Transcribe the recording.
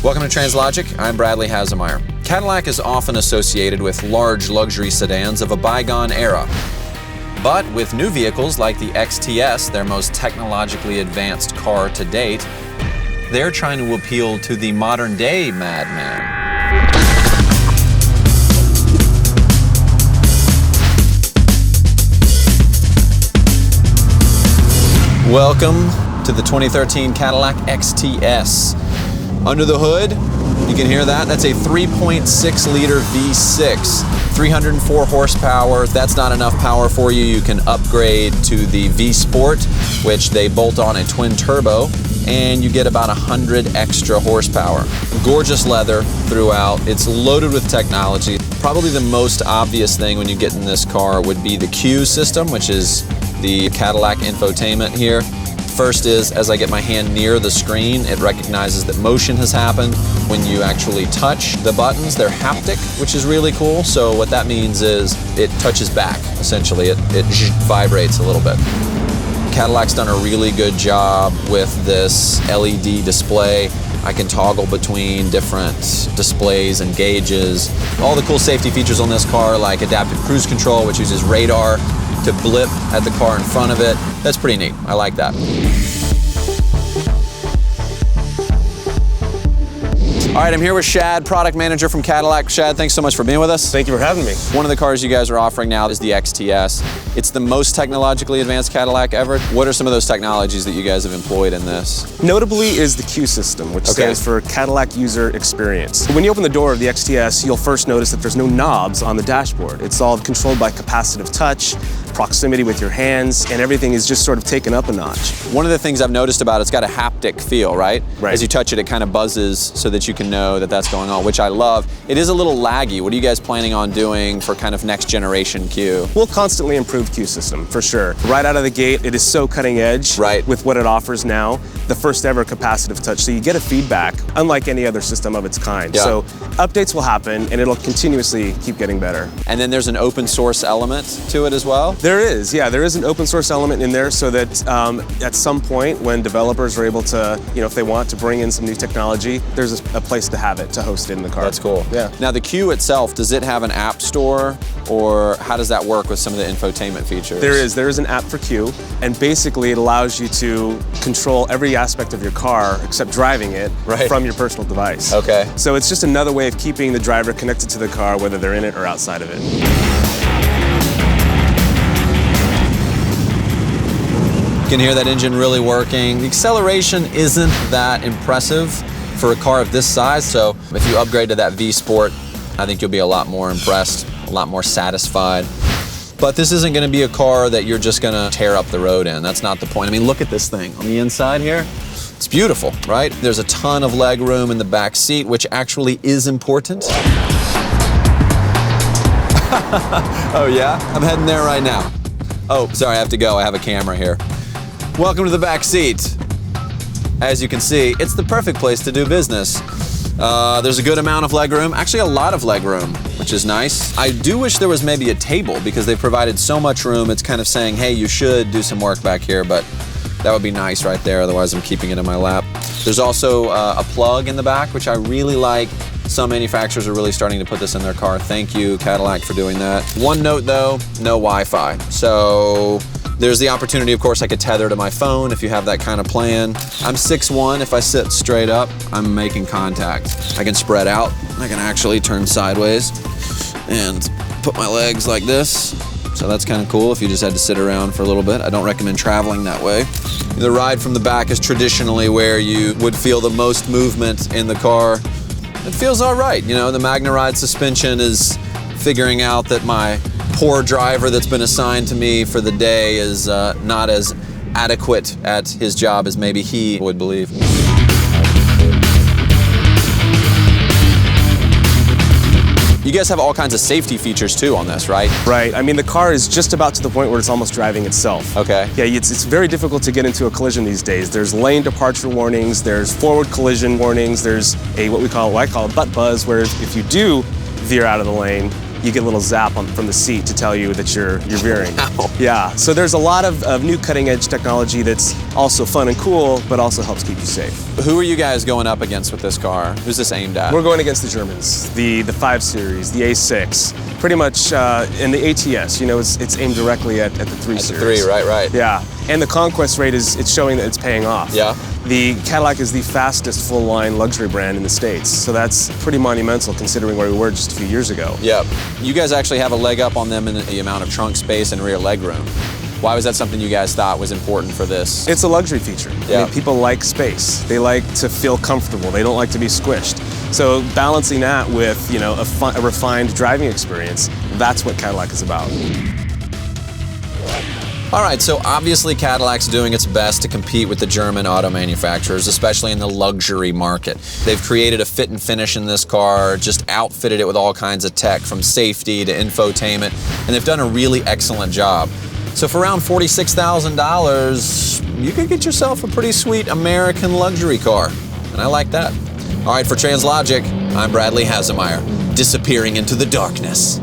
Welcome to TRANSLOGIC. I'm Bradley Hasemeyer. Cadillac is often associated with large luxury sedans of a bygone era. But with new vehicles like the XTS, their most technologically advanced car to date, they're trying to appeal to the modern-day madman. Welcome to the 2013 Cadillac XTS. Under the hood, you can hear that. That's a 3.6-liter V6, 304 horsepower. If that's not enough power for you, you can upgrade to the V Sport, which they bolt on a twin turbo, and you get about 100 extra horsepower. Gorgeous leather throughout. It's loaded with technology. Probably the most obvious thing when you get in this car would be the Q system, which is the Cadillac infotainment here. First is, as I get my hand near the screen, it recognizes that motion has happened. When you actually touch the buttons, they're haptic, which is really cool. So what that means is it touches back, essentially. It vibrates a little bit. Cadillac's done a really good job with this LED display. I can toggle between different displays and gauges. All the cool safety features on this car, like adaptive cruise control, which uses radar to blip at the car in front of it. That's pretty neat. I like that. All right, I'm here with Shad, product manager from Cadillac. Shad, thanks so much for being with us. Thank you for having me. One of the cars you guys are offering now is the XTS. It's the most technologically advanced Cadillac ever. What are some of those technologies that you guys have employed in this? Notably is the Q system, which stands for Cadillac User Experience. When you open the door of the XTS, you'll first notice that there's no knobs on the dashboard. It's all controlled by capacitive touch, proximity with your hands, and everything is just sort of taken up a notch. One of the things I've noticed about it's got a haptic feel, right? Right. As you touch it, it kind of buzzes so that you can know that that's going on, which I love. It is a little laggy. What are you guys planning on doing for kind of next generation Q? We'll constantly improve Q system, for sure. Right out of the gate, it is so cutting edge with what it offers now. The first ever capacitive touch, so you get a feedback, unlike any other system of its kind. Yeah. So updates will happen, and it'll continuously keep getting better. And then there's an open source element to it as well? There is, yeah. There is an open source element in there so that at some point when developers are able to, if they want to bring in some new technology, there's a place to have it, to host it in the car. That's cool. Yeah. Now the Q itself, does it have an app store, or how does that work with some of the infotainment features? There is an app for Q, and basically it allows you to control every aspect of your car except driving it from your personal device. Okay. So it's just another way of keeping the driver connected to the car, whether they're in it or outside of it. You can hear that engine really working. The acceleration isn't that impressive for a car of this size, so if you upgrade to that V Sport, I think you'll be a lot more impressed, a lot more satisfied. But this isn't gonna be a car that you're just gonna tear up the road in. That's not the point. I mean, look at this thing on the inside here. It's beautiful, right? There's a ton of leg room in the back seat, which actually is important. Oh yeah? I'm heading there right now. Oh, sorry, I have to go. I have a camera here. Welcome to the back seat. As you can see, it's the perfect place to do business. There's a good amount of legroom, actually a lot of legroom, which is nice. I do wish there was maybe a table because they've provided so much room. It's kind of saying, hey, you should do some work back here, but that would be nice right there. Otherwise, I'm keeping it in my lap. There's also a plug in the back, which I really like. Some manufacturers are really starting to put this in their car. Thank you, Cadillac, for doing that. One note though, no Wi-Fi. So there's the opportunity, of course, I could tether to my phone if you have that kind of plan. I'm 6'1", if I sit straight up, I'm making contact. I can spread out, I can actually turn sideways and put my legs like this. So that's kind of cool if you just had to sit around for a little bit. I don't recommend traveling that way. The ride from the back is traditionally where you would feel the most movement in the car. It feels all right. The MagneRide suspension is figuring out that my poor driver that's been assigned to me for the day is not as adequate at his job as maybe he would believe. You guys have all kinds of safety features too on this, right? Right. I mean, the car is just about to the point where it's almost driving itself. Okay. Yeah, it's very difficult to get into a collision these days. There's lane departure warnings, there's forward collision warnings, there's what I call a butt buzz, where if you do veer out of the lane, you get a little zap from the seat to tell you that you're veering. Wow. Yeah, so there's a lot of new cutting edge technology that's also fun and cool, but also helps keep you safe. Who are you guys going up against with this car? Who's this aimed at? We're going against the Germans, the 5 Series, the A6, pretty much, and the ATS, you know, it's aimed directly at the 3 Series. The 3, right. Yeah, and the conquest rate it's showing that it's paying off. Yeah. The Cadillac is the fastest full-line luxury brand in the States, so that's pretty monumental considering where we were just a few years ago. Yep. You guys actually have a leg up on them in the amount of trunk space and rear legroom. Why was that something you guys thought was important for this? It's a luxury feature. Yeah. I mean, people like space. They like to feel comfortable. They don't like to be squished. So balancing that with, you know, a refined driving experience, that's what Cadillac is about. All right, so obviously Cadillac's doing its best to compete with the German auto manufacturers, especially in the luxury market. They've created a fit and finish in this car, just outfitted it with all kinds of tech, from safety to infotainment, and they've done a really excellent job. So for around $46,000, you could get yourself a pretty sweet American luxury car, and I like that. All right, for TRANSLOGIC, I'm Bradley Hasemeyer, disappearing into the darkness.